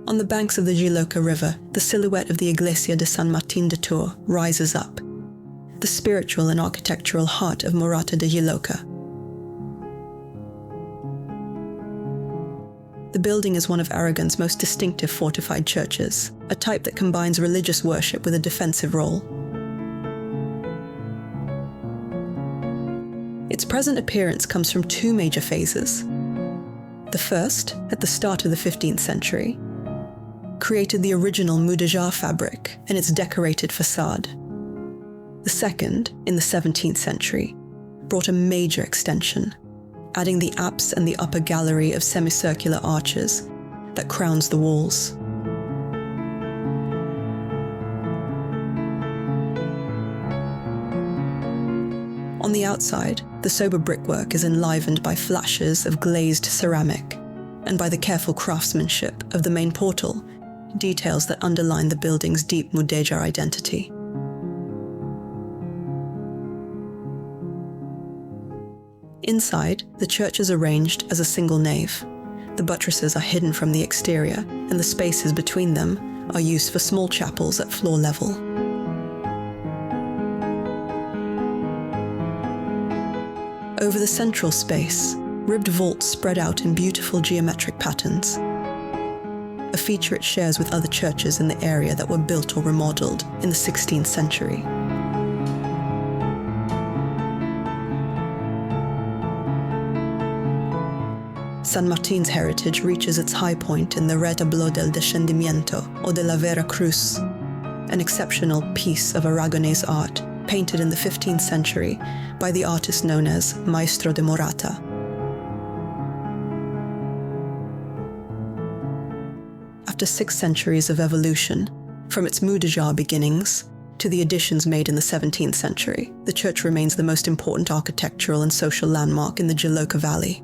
On the banks of the Jiloca River, the silhouette of the Iglesia de San Martín de Tours rises up, the spiritual and architectural heart of Morata de Jiloca. The building is one of Aragon's most distinctive fortified churches, a type that combines religious worship with a defensive role. Its present appearance comes from two major phases. The first, at the start of the 15th century, created the original Mudéjar fabric and its decorated facade. The second, in the 17th century, brought a major extension, adding the apse and the upper gallery of semicircular arches that crowns the walls. On the outside, the sober brickwork is enlivened by flashes of glazed ceramic and by the careful craftsmanship of the main portal, details that underline the building's deep Mudéjar identity. Inside, the church is arranged as a single nave. The buttresses are hidden from the exterior, and the spaces between them are used for small chapels at floor level. Over the central space, ribbed vaults spread out in beautiful geometric patterns, a feature it shares with other churches in the area that were built or remodeled in the 16th century. San Martin's heritage reaches its high point in the retablo del descendimiento, or de la Vera Cruz, an exceptional piece of Aragonese art painted in the 15th century by the artist known as Maestro de Morata. After 6 centuries of evolution, from its Mudéjar beginnings to the additions made in the 17th century, the church remains the most important architectural and social landmark in the Jiloca Valley.